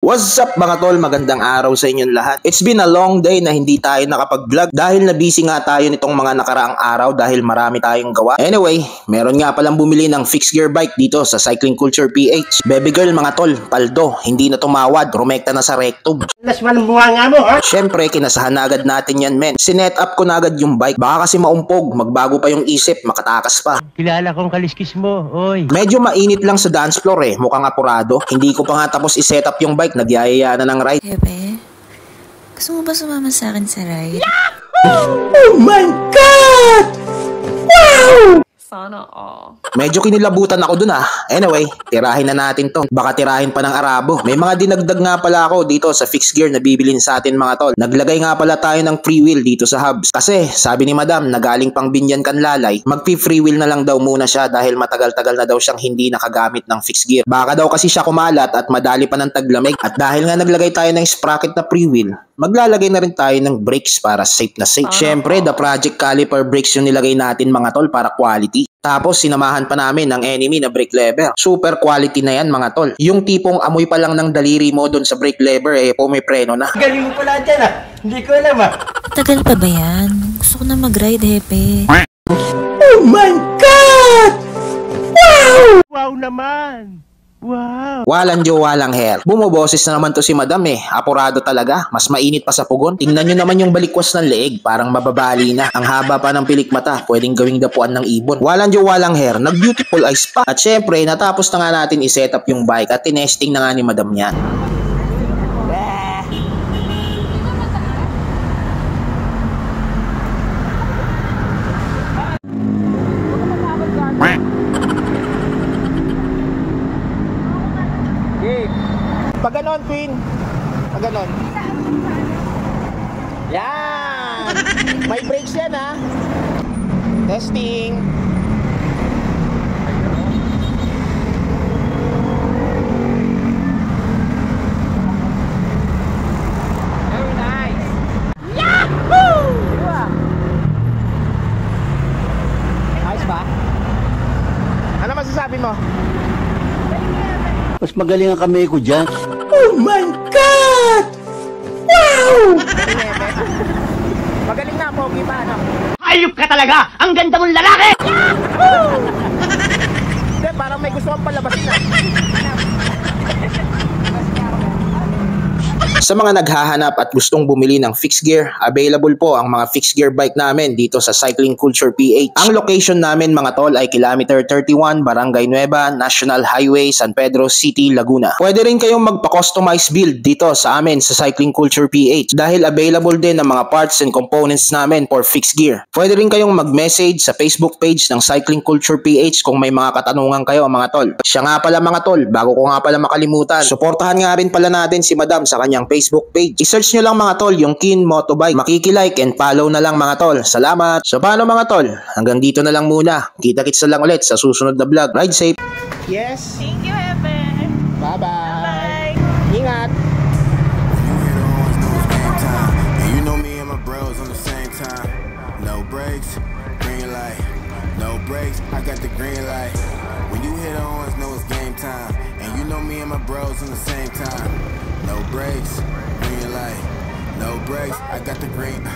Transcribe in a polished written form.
What's up mga tol? Magandang araw sa inyong lahat. It's been a long day na hindi tayo nakapag-vlog dahil na busy nga tayo nitong mga nakaraang araw dahil marami tayong gawa. Anyway, meron nga palang bumili ng fixed gear bike dito sa Cycling Culture PH. Baby girl mga tol, paldo, hindi na tumawad, rumekta na sa rectum. Las walang buha nga mo, ha? Syempre, kinasahan na agad natin yan men. Sinet up ko na agad yung bike, baka kasi maumpog, magbago pa yung isip, makatakas pa. Kilala kong kaliskis mo, oy. Medyo mainit lang sa dance floor mukhang apurado. Hindi ko pa nga tapos i-set up yung bike, nagyayaya na ng ride. Bebe, gusto mo ba sumama sa akin sa ride? Yahoo! Oh my God! Wow! Sana all. Medyo kinilabutan ako dun Anyway, tirahin na natin to. Baka tirahin pa ng Arabo. May mga dinagdag nga pala ako dito sa fixed gear na bibilin sa atin mga tol. Naglagay nga pala tayo ng free wheel dito sa hubs. Kasi sabi ni madam, nagaling pang Binyan Kanlalay, magpi-free wheel na lang daw muna siya dahil matagal-tagal na daw siyang hindi nakagamit ng fixed gear. Baka daw kasi siya kumalat at madali pa ng taglamig. At dahil nga naglagay tayo ng sprocket na free wheel, maglalagay na rin tayo ng brakes para safe na safe. Syempre, the project caliper brakes yung nilagay natin mga tol para quality. Tapos sinamahan pa namin ng enemy na brake lever. Super quality na yan mga tol. Yung tipong amoy pa lang ng daliri mo dun sa brake lever pumipreno na. Galing mo pala dyan Hindi ko alam Tagal pa ba yan? Gusto ko na mag-ride, hepe. Oh my God! Wow! Wow naman! Wow! Walang jo, walang hair. Bumoboses na naman to si madam Apurado talaga. Mas mainit pa sa pugon. Tingnan nyo naman yung balikwas ng leeg. Parang mababali na. Ang haba pa ng pilik mata. Pwedeng gawing dapuan ng ibon. Walang jo, walang hair. Nag-beautiful eyes pa. At syempre, natapos na nga natin i-set up yung bike at tinesting na nga ni madam yan. Pag ganon, Queen. Pag ganon. Yan! May brakes yan, Testing. Very nice. Yahoo! Ayos ba? Ano masasabi mo? Mas magaling ang kamay ko dyan. Oh my God! Wow! Magaling na, pogi pa, Ayop ka talaga! Ang ganda mong lalaki! Yahoo! Hindi, parang may gusto kang palabasin, Sa mga naghahanap at gustong bumili ng fixed gear, available po ang mga fixed gear bike namin dito sa Cycling Culture PH. Ang location namin mga tol ay kilometer 31, Barangay Nueva, National Highway, San Pedro City, Laguna. Pwede rin kayong magpa-customize build dito sa amin sa Cycling Culture PH dahil available din ang mga parts and components namin for fixed gear. Pwede rin kayong mag-message sa Facebook page ng Cycling Culture PH kung may mga katanungan kayo mga tol. Siya nga pala mga tol, bago ko nga pala makalimutan, suportahan nga rin pala natin si madam sa kanyang Facebook page. I-search nyo lang mga tol yung Kin Motobike. Makikilike and follow na lang mga tol. Salamat. So paano mga tol? Hanggang dito na lang muna. Kita-kits na lang ulit sa susunod na vlog. Ride safe. Yes. Thank you, hepe. Bye-bye. Bye. Ingat. You know me and my bros on the same time. No brakes, green light. No brakes, I got the green light. When you hit on, know it's game time. And you know me and my bros on the same time. No brakes, green light. No brakes, I got the green.